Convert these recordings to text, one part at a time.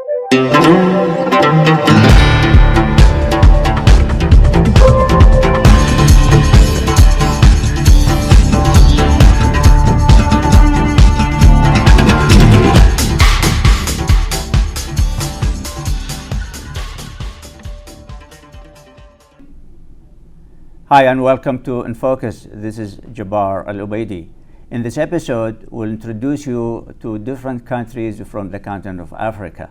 Hi and welcome to InFocus. This is Jabbar Al-Ubaidi. In this episode, we'll introduce you to different countries from the continent of Africa.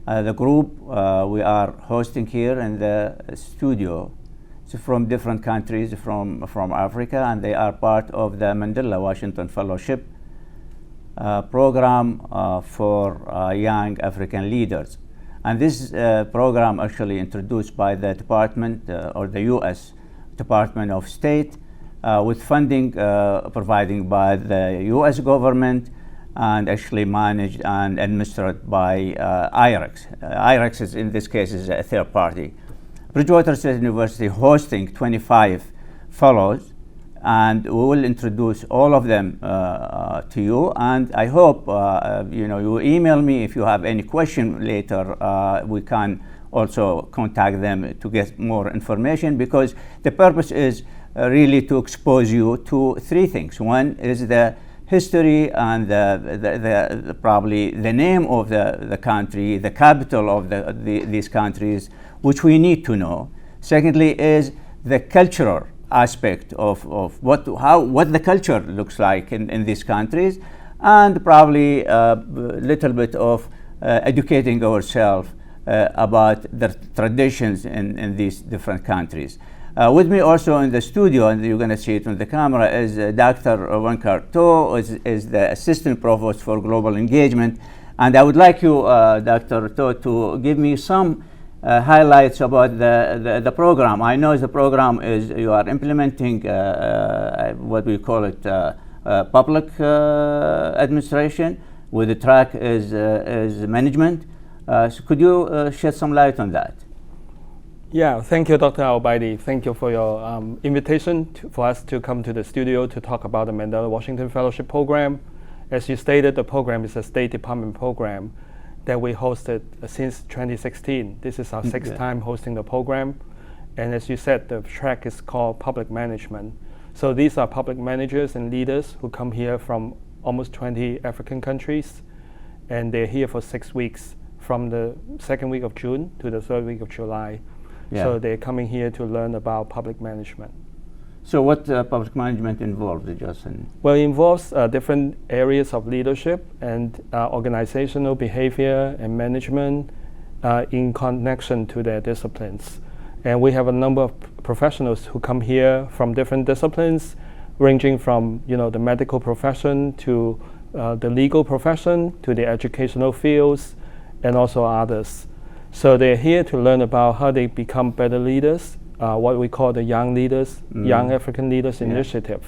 The group we are hosting here in the studio is from different countries from Africa, and they are part of the Mandela Washington Fellowship program for young African leaders. And this program actually introduced by the department or the U.S. Department of State with funding provided by the U.S. government and actually managed and administered by IREX. IREX is, in this case, is a third party. Bridgewater State University hosting 25 fellows, and we will introduce all of them to you. And I hope you email me if you have any question later. We can also contact them to get more information, because the purpose is really to expose you to three things. One is the history and probably the name of the country, the capital of these countries, which we need to know. Secondly is the cultural aspect of what the culture looks like in these countries, and probably a little bit of educating ourselves about the traditions in these different countries. With me also in the studio, and you're going to see it on the camera, is Dr. Wenkar To, is the Assistant Provost for Global Engagement. And I would like you, Dr. To, to give me some highlights about the program. I know the program is, you are implementing what we call it public administration, with the track is management. So could you shed some light on that? Yeah, thank you, Dr. Al-Baidi. Thank you for your invitation for us to come to the studio to talk about the Mandela Washington Fellowship Program. As you stated, the program is a State Department program that we hosted since 2016. This is our sixth time hosting the program. And as you said, the track is called Public Management. So these are public managers and leaders who come here from almost 20 African countries, and they're here for 6 weeks, from the second week of June to the third week of July. Yeah. So they're coming here to learn about public management. So what public management involves, Justin? Well, it involves different areas of leadership and organizational behavior and management in connection to their disciplines. And we have a number of professionals who come here from different disciplines, ranging from the medical profession to the legal profession to the educational fields, and also others. So they're here to learn about how they become better leaders, what we call the Young Leaders, Young African Leaders Initiative.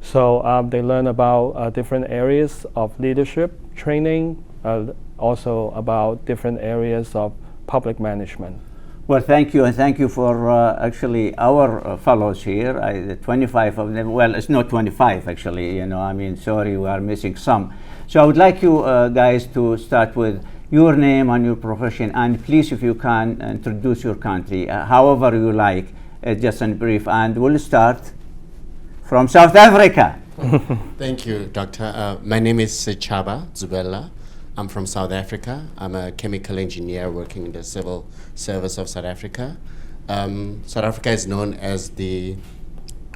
So they learn about different areas of leadership training, also about different areas of public management. Well, thank you, and thank you for actually our fellows here. The 25 of them. Well, it's not 25 actually. Sorry, we are missing some. So I would like you guys to start with your name and your profession, and please, if you can, introduce your country, however you like, just in brief. And we'll start from South Africa. Thank you, Doctor. My name is Chaba Zubella. I'm from South Africa. I'm a chemical engineer working in the civil service of South Africa. South Africa is known as the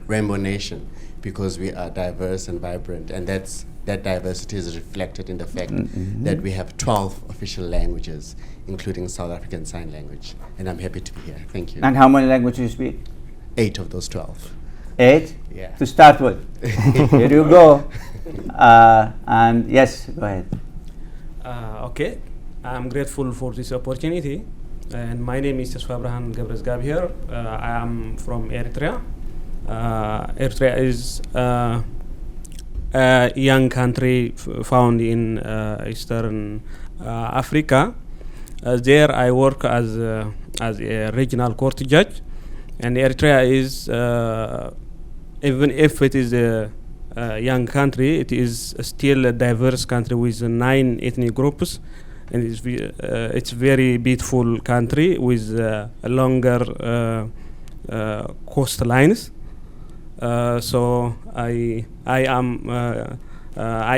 Rainbow Nation because we are diverse and vibrant, and that diversity is reflected in the fact that we have 12 official languages, including South African Sign Language. And I'm happy to be here. Thank you. And how many languages do you speak? 8 of those 12. 8? Yeah. To start with. Here you go. And yes, go ahead. Okay, I'm grateful for this opportunity. And my name is Tesfa Abraham Gebres Gabir. I am from Eritrea. Eritrea is a young country found in Eastern Africa. There I work as a regional court judge, and Eritrea is, even if it is a young country, it is still a diverse country with 9 ethnic groups, and it's very beautiful country with longer coastlines. So I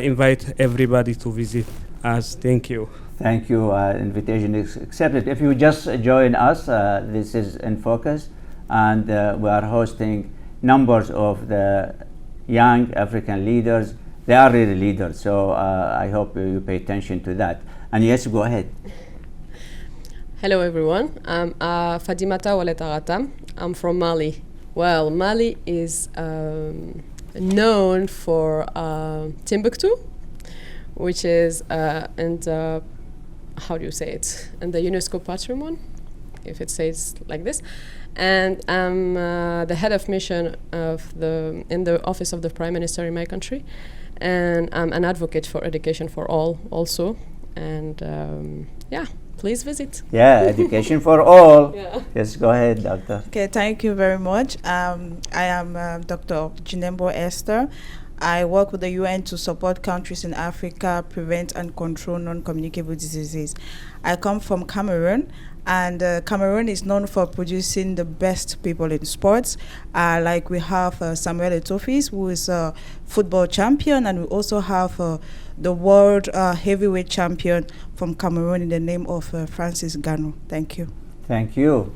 invite everybody to visit us. Thank you. Thank you. Invitation is accepted. If you just join us, this is InFocus, and we are hosting numbers of the young African leaders. They are really leaders, so I hope you pay attention to that. And yes, go ahead. Hello everyone, I'm Fadimata Waletaratam. I'm from Mali. Well, Mali is known for Timbuktu, which is in the, how do you say it, in the UNESCO Patrimony, if it says like this. And I'm the head of mission in the office of the Prime Minister in my country. And I'm an advocate for education for all also. And yeah, please visit. Yeah, education for all. Yeah. Yes, go ahead, Doctor. Okay, thank you very much. I am Dr. Jinembo Esther. I work with the UN to support countries in Africa prevent and control non-communicable diseases. I come from Cameroon, and Cameroon is known for producing the best people in sports. Like we have Samuel Eto'o, who is a football champion, and we also have the world heavyweight champion from Cameroon in the name of Francis Ngannou. Thank you. Thank you.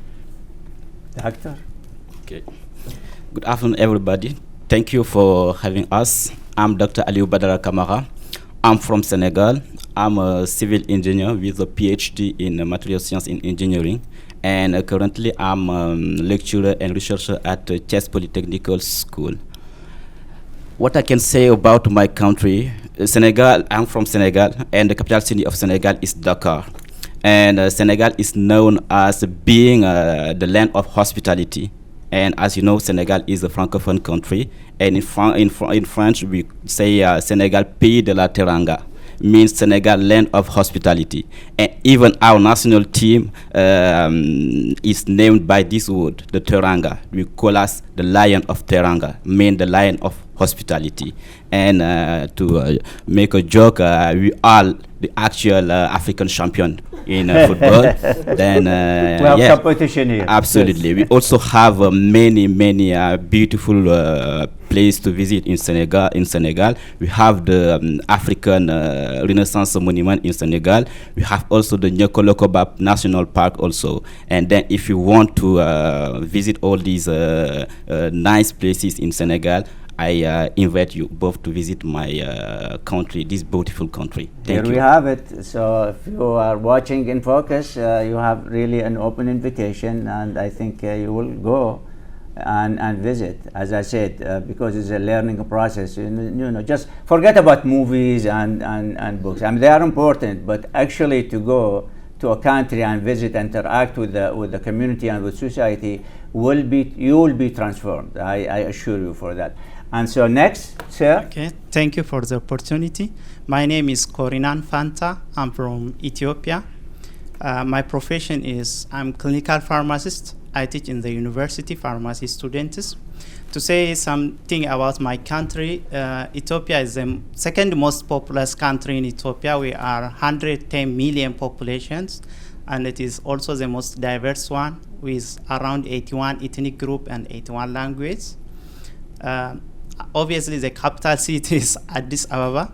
Doctor? Okay. Good afternoon, everybody. Thank you for having us. I'm Dr. Aliou Badara Kamara. I'm from Senegal. I'm a civil engineer with a PhD in material science and engineering. And currently I'm a lecturer and researcher at Thiès Polytechnical School. What I can say about my country, Senegal, I'm from Senegal, and the capital city of Senegal is Dakar. And Senegal is known as being the land of hospitality. And as you know, Senegal is a francophone country, and in French we say Senegal pays de la teranga, means Senegal land of hospitality. And even our national team is named by this word, the teranga. We call us the lion of teranga, mean the lion of hospitality. And to make a joke, we are the actual African champion in football. Then we have competition here. Absolutely. Yes. We also have many beautiful places to visit in Senegal. We have the African Renaissance Monument in Senegal. We have also the Nyokolokoba National Park also. And then if you want to visit all these nice places in Senegal, I invite you both to visit my country, this beautiful country. Thank you. Here we have it. So if you are watching InFocus, you have really an open invitation, and I think you will go and visit. As I said, because it's a learning process. You know, just forget about movies and books. I mean, they are important, but actually to go to a country and visit, interact with the community and with society, you will be transformed. I assure you for that. And so next, sir. Okay, thank you for the opportunity. My name is Korinan Fanta. I'm from Ethiopia. My profession is I'm clinical pharmacist. I teach in the university pharmacy students. To say something about my country, Ethiopia is the second most populous country in Ethiopia. We are 110 million populations, and it is also the most diverse one with around 81 ethnic groups and 81 languages. Obviously, the capital city is Addis Ababa.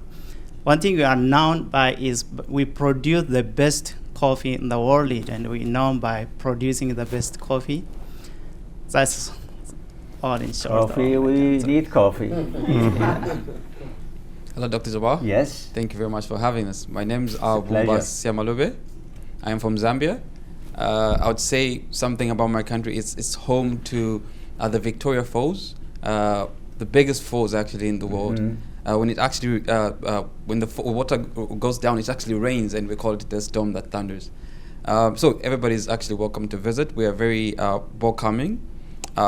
One thing we are known by is we produce the best coffee in the world, and we're known by producing the best coffee. That's all in short. Coffee, we need coffee. Hello, Dr. Jabbar. Yes. Thank you very much for having us. My name is Bumba Siamalube. I am from Zambia. I would say something about my country. It's home to the Victoria Falls. The biggest falls actually in the world. When it actually when the water goes down, it actually rains, and we call it the storm that thunders. So everybody is actually welcome to visit. We are very welcoming,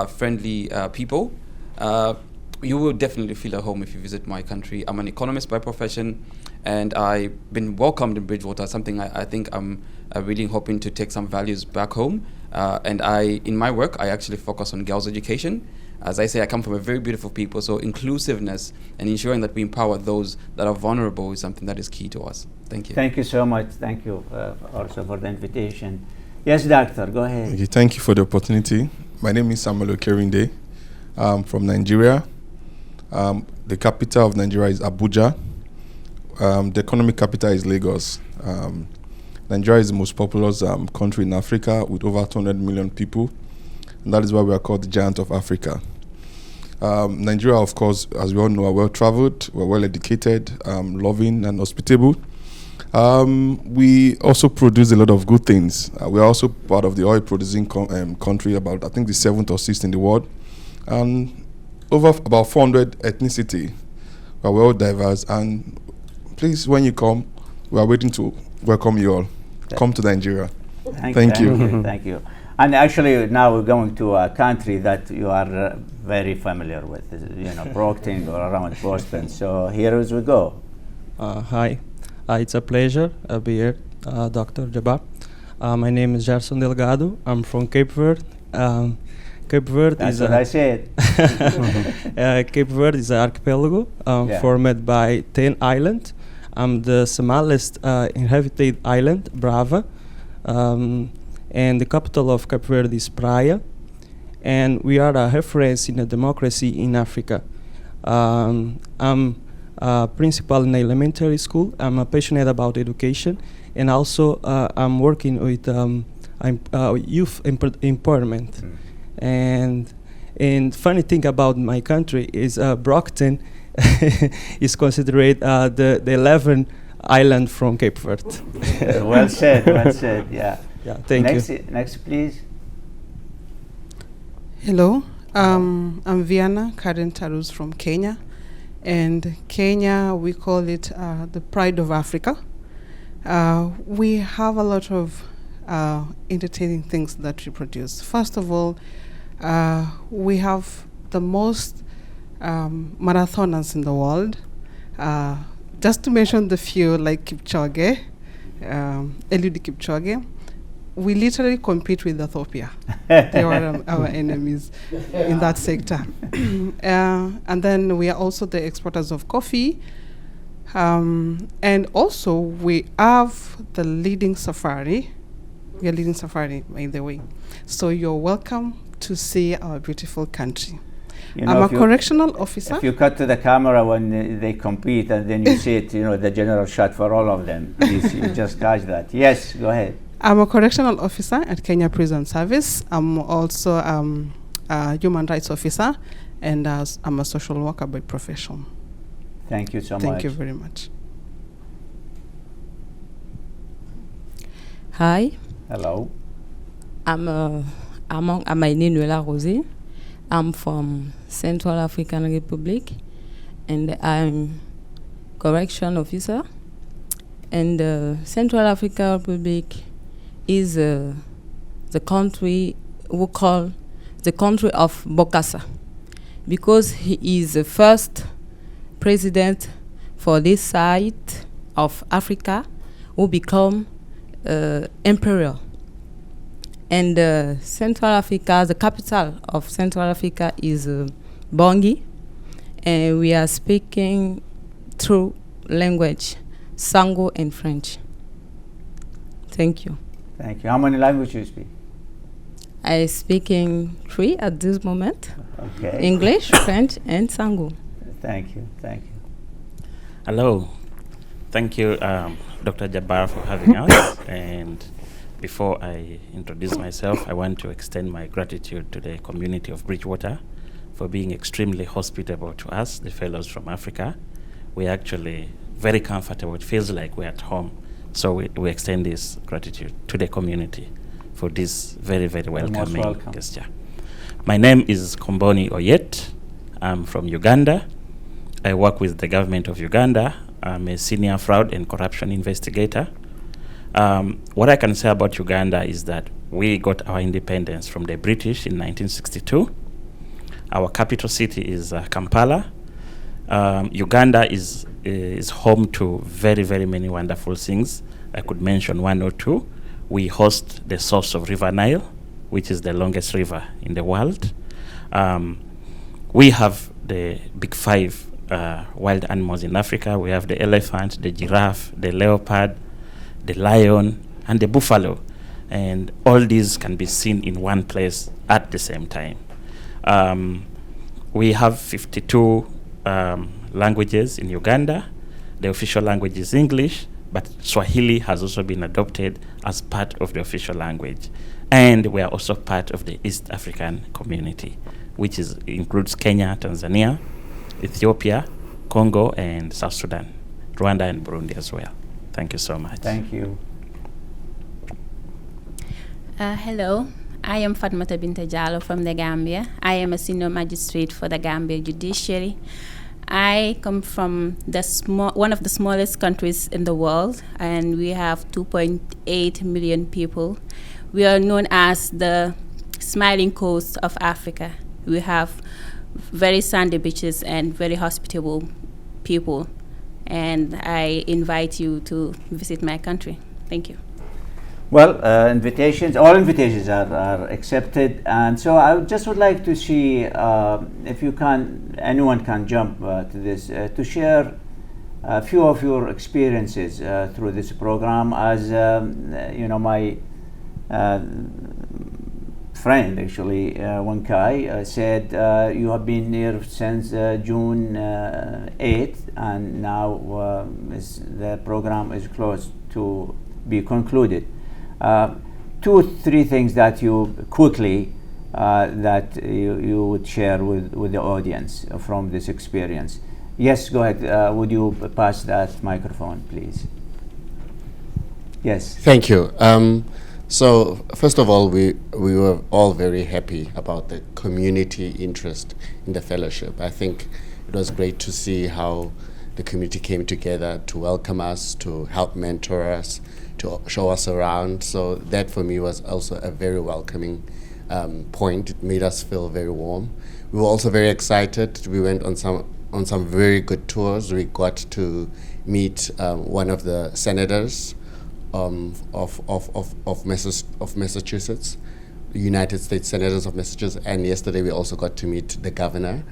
friendly people. You will definitely feel at home if you visit my country. I'm an economist by profession, and I've been welcomed in Bridgewater, something I think I'm really hoping to take some values back home. And in my work, I actually focus on girls' education. As I say, I come from a very beautiful people, so inclusiveness and ensuring that we empower those that are vulnerable is something that is key to us. Thank you. Thank you so much. Thank you also for the invitation. Yes, doctor, go ahead. Okay, thank you for the opportunity. My name is Samuel Okerinde. I'm from Nigeria. The capital of Nigeria is Abuja. The economic capital is Lagos. Nigeria is the most populous country in Africa with over 200 million people, and that is why we are called the giant of Africa. Nigeria, of course, as we all know, are well-traveled, we're well-educated, loving and hospitable. We also produce a lot of good things. We are also part of the oil-producing country, about I think the 7th or 6th in the world, and over about 400 ethnicity. We are well diverse, and please, when you come, we are waiting to welcome you all. Come to Nigeria. Thank you. Thank you. And actually, now we're going to a country that you are very familiar with, Brockton or around Boston. So here as we go. Hi, it's a pleasure to be here, Dr. Jabbar. My name is Gerson Delgado. I'm from Cape Verde. Cape Verde That's what I said. Cape Verde is an archipelago formed by 10 islands. I'm the smallest inhabited island, Brava, and the capital of Cape Verde is Praia, and we are a reference in a democracy in Africa. I'm a principal in elementary school. I'm passionate about education, and also I'm working with youth empowerment. And funny thing about my country is Brockton is considered the 11th island from Cape Verde. Well said, well said, yeah. Yeah, thank you. Next, please. Hello, I'm Viana Karen Tarus from Kenya. And Kenya, we call it the pride of Africa. We have a lot of entertaining things that we produce. First of all, we have the most marathoners in the world. Just to mention the few, like Kipchoge, Eliud Kipchoge, we literally compete with Ethiopia. They are our enemies in that sector. And then we are also the exporters of coffee. And also we have the leading safari. We are leading safari, by the way. So you're welcome to see our beautiful country. I'm a correctional officer. If you cut to the camera when they compete and then you see it, the general shot for all of them. Please, you just catch that. Yes, go ahead. I'm a correctional officer at Kenya Prison Service. I'm also a human rights officer, and I'm a social worker by profession. Thank you so much. Thank you very much. Hi. Hello. I'm Nuela Rosé. I'm from Central African Republic, and I'm correction officer. And Central African Republic is the country we call the country of Bokassa, because he is the first president for this side of Africa who become imperial. And Central Africa, the capital of Central Africa is Bangui, and we are speaking through language, Sango and French. Thank you. Thank you. How many languages do you speak? I speaking 3 at this moment. Okay. English, French, and Sango. Thank you. Thank you. Hello. Thank you, Dr. Jabbar, for having us. And before I introduce myself, I want to extend my gratitude to the community of Bridgewater for being extremely hospitable to us, the fellows from Africa. We're actually very comfortable. It feels like we're at home. So we extend this gratitude to the community for this very, very welcoming gesture. My name is Komboni Oyet. I'm from Uganda. I work with the government of Uganda. I'm a senior fraud and corruption investigator. What I can say about Uganda is that we got our independence from the British in 1962. Our capital city is Kampala. Uganda is home to very, very many wonderful things. I could mention 1 or 2. We host the source of River Nile, which is the longest river in the world. We have the big five wild animals in Africa. We have the elephant, the giraffe, the leopard, the lion, and the buffalo. And all these can be seen in one place at the same time. We have 52 languages in Uganda. The official language is English, but Swahili has also been adopted as part of the official language. And we are also part of the East African community, which includes Kenya, Tanzania, Ethiopia, Congo, and South Sudan, Rwanda, and Burundi as well. Thank you so much. Thank you. Hello, I am Fatmata Binta Jallo from the Gambia. I am a senior magistrate for the Gambia Judiciary. I come from one of the smallest countries in the world, and we have 2.8 million people. We are known as the smiling coast of Africa. We have very sandy beaches and very hospitable people, and I invite you to visit my country. Thank you. Well, all invitations are accepted, and so I just would like to see if anyone can jump to this to share a few of your experiences through this program. As my friend actually, Wankai, said you have been here since June 8th, and now the program is close to be concluded. 2-3 things that you quickly that you would share with the audience from this experience. Yes, go ahead. Would you pass that microphone, please? Yes. Thank you. So first of all, we were all very happy about the community interest in the fellowship. I think it was great to see how the community came together to welcome us, to help mentor us, to show us around. So that for me was also a very welcoming point. It made us feel very warm. We were also very excited. We went on some very good tours. We got to meet one of the senators of Massachusetts, United States Senators of Massachusetts, and yesterday we also got to meet the governor.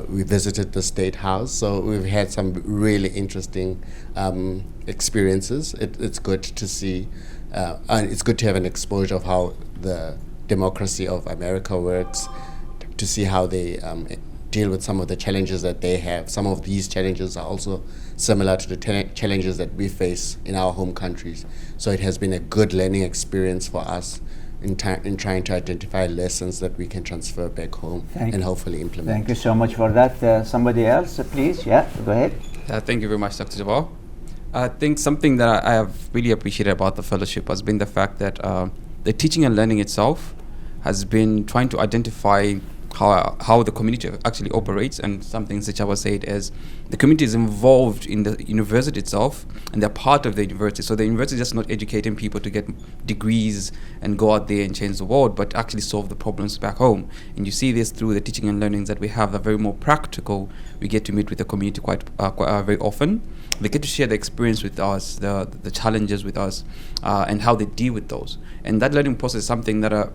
We visited the State House, so we've had some really interesting experiences. It's good to see, and it's good to have an exposure of how the democracy of America works, to see how they deal with some of the challenges that they have. Some of these challenges are also similar to the challenges that we face in our home countries. So it has been a good learning experience for us in trying to identify lessons that we can transfer back home and hopefully implement. Thank you so much for that. Somebody else, please. Yeah, go ahead. Thank you very much, Dr. Jabal. I think something that I have really appreciated about the fellowship has been the fact that the teaching and learning itself has been trying to identify how the community actually operates, and something Sichaba said is the community is involved in the university itself, and they're part of the university. So the university is just not educating people to get degrees and go out there and change the world, but actually solve the problems back home. And you see this through the teaching and learnings that we have, that are very more practical. We get to meet with the community quite very often. They get to share the experience with us, the challenges with us, and how they deal with those. And that learning process is something that I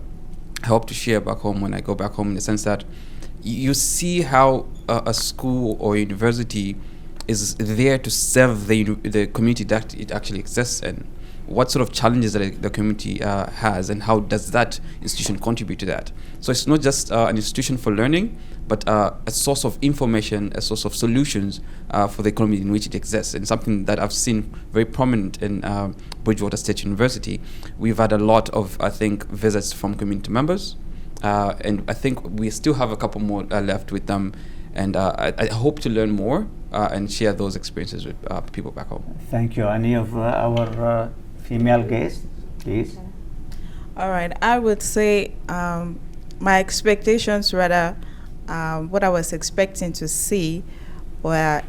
hope to share back home when I go back home, in the sense that you see how a school or university is there to serve the community that it actually exists in. What sort of challenges that the community has, and how does that institution contribute to that? So it's not just an institution for learning, but a source of information, a source of solutions for the economy in which it exists, and something that I've seen very prominent in Bridgewater State University. We've had a lot of, I think, visits from community members, and I think we still have a couple more left with them, and I hope to learn more and share those experiences with people back home. Thank you. Any of our female guests, please? All right, I would say my expectations, rather, what I was expecting to see were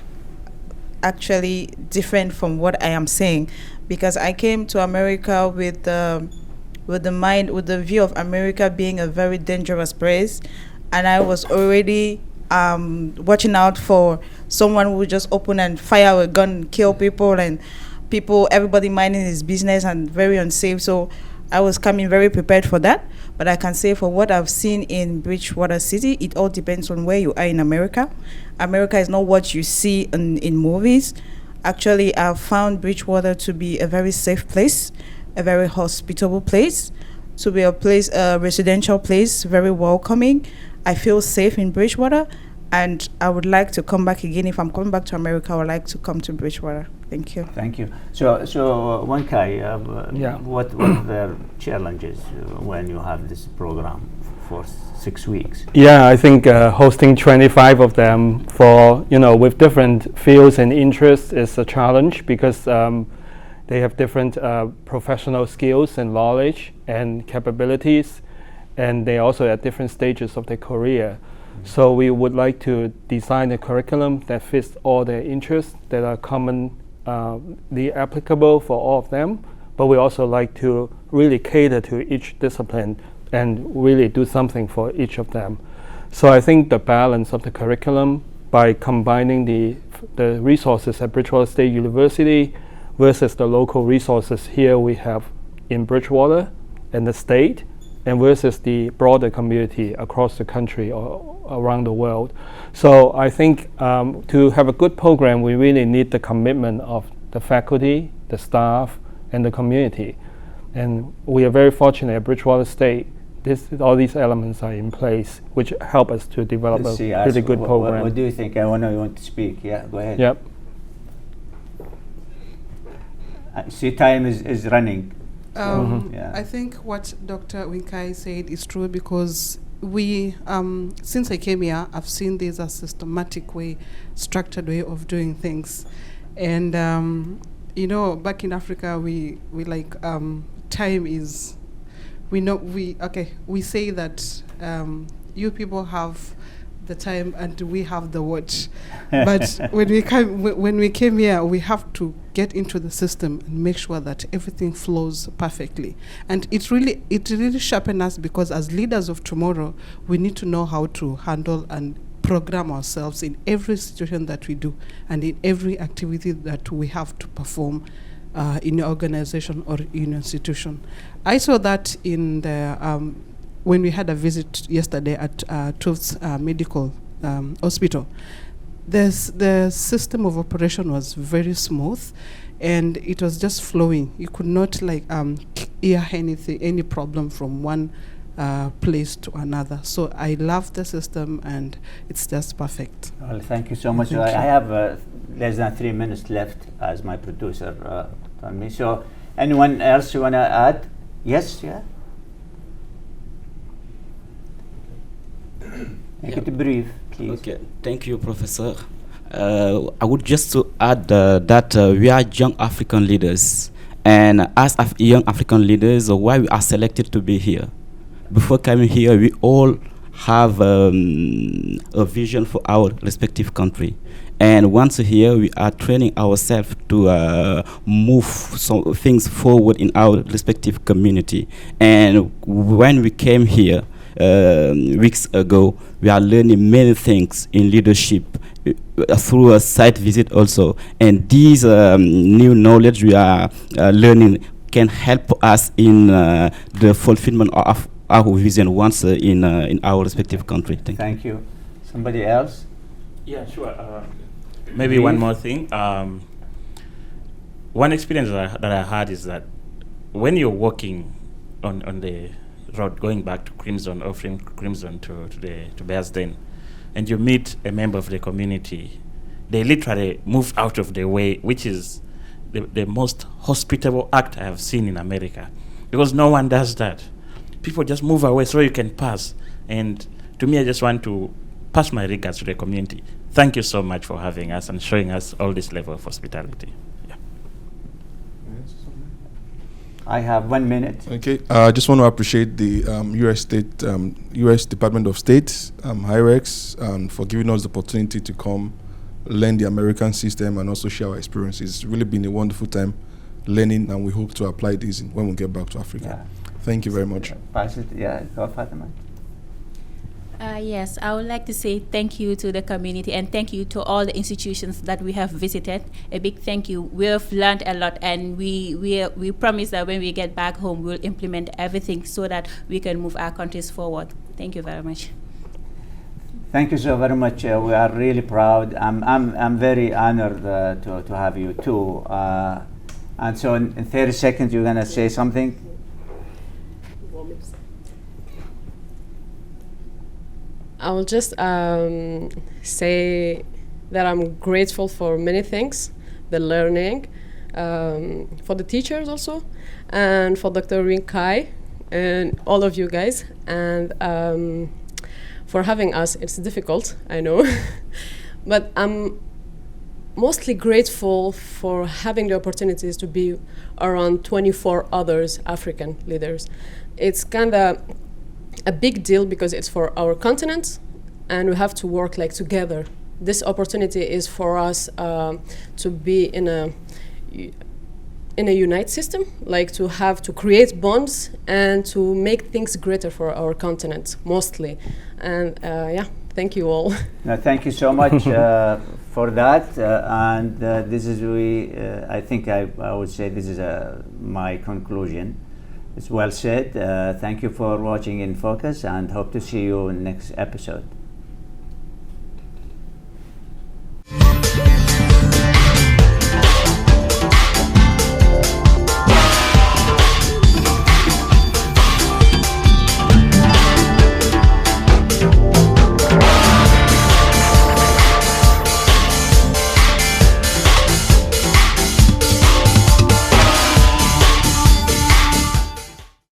actually different from what I am seeing, because I came to America with the view of America being a very dangerous place, and I was already watching out for someone who would just open and fire a gun and kill people, and everybody minding his business and very unsafe. So I was coming very prepared for that, but I can say for what I've seen in Bridgewater City, it all depends on where you are in America. America is not what you see in movies. Actually, I've found Bridgewater to be a very safe place, a very hospitable place, to be a place, a residential place, very welcoming. I feel safe in Bridgewater, and I would like to come back again. If I'm coming back to America, I would like to come to Bridgewater. Thank you. Thank you. So Wankai, what are the challenges when you have this program for 6 weeks? Yeah, I think hosting 25 of them for, with different fields and interests is a challenge because they have different professional skills and knowledge and capabilities, and they also at different stages of their career. So we would like to design a curriculum that fits all their interests that are commonly applicable for all of them, but we also like to really cater to each discipline and really do something for each of them. So I think the balance of the curriculum by combining the resources at Bridgewater State University versus the local resources here we have in Bridgewater and the state, and versus the broader community across the country or around the world. So I think to have a good program, we really need the commitment of the faculty, the staff, and the community. And we are very fortunate at Bridgewater State. All these elements are in place, which help us to develop a really good program. What do you think? I know you want to speak. Yeah, go ahead. Yep. See, time is running. I think what Dr. Winkai said is true because we, since I came here, I've seen this as a systematic way, structured way of doing things. And, back in Africa, we like, time is, we say that you people have the time and we have the watch. But when we came here, we have to get into the system and make sure that everything flows perfectly. And it really sharpens us because as leaders of tomorrow, we need to know how to handle and program ourselves in every situation that we do and in every activity that we have to perform in an organization or in an institution. I saw that in the when we had a visit yesterday at Tufts Medical Hospital. The system of operation was very smooth, and it was just flowing. You could not hear any problem from one place to another. So I love the system, and it's just perfect. Well, thank you so much. I have less than 3 minutes left, as my producer told me. So, anyone else you want to add? Yes, yeah. Make it brief, please. Okay, thank you, Professor. I would just to add that we are young African leaders, and as young African leaders, why we are selected to be here. Before coming here, we all have a vision for our respective country. And once here, we are training ourselves to move some things forward in our respective community. And when we came here, weeks ago, we are learning many things in leadership through a site visit also. And these new knowledge we are learning can help us in the fulfillment of our vision once in our respective country. Thank you. Somebody else? Yeah, sure. Maybe one more thing. One experience that I had is that when you're walking on the road going back to Crimson, offering Crimson to Bears Den, and you meet a member of the community, they literally move out of the way, which is the most hospitable act I have seen in America, because no one does that. People just move away so you can pass. And to me, I just want to pass my regards to the community. Thank you so much for having us and showing us all this level of hospitality. I have 1 minute. Okay, I just want to appreciate the U.S. Department of State, HIREX, for giving us the opportunity to come learn the American system and also share our experiences. It's really been a wonderful time learning, and we hope to apply this when we get back to Africa. Yeah. Thank you very much. Pass it, yeah, go Fatima. Yes, I would like to say thank you to the community and thank you to all the institutions that we have visited. A big thank you. We have learned a lot, and we promise that when we get back home, we'll implement everything so that we can move our countries forward. Thank you very much. Thank you so very much. We are really proud. I'm very honored to have you too. And so in 30 seconds, you're gonna say something. I will just say that I'm grateful for many things, the learning, for the teachers also, and for Dr. Rinkai and all of you guys, and for having us. It's difficult, I know, but I'm mostly grateful for having the opportunities to be around 24 others African leaders. It's kind of a big deal because it's for our continent, and we have to work like together. This opportunity is for us to be in a unite system, like to create bonds and to make things greater for our continent mostly. And yeah, thank you all. No, thank you so much for that. And this is I think I would say this is my conclusion. It's well said. Thank you for watching InFocus, and hope to see you in the next episode.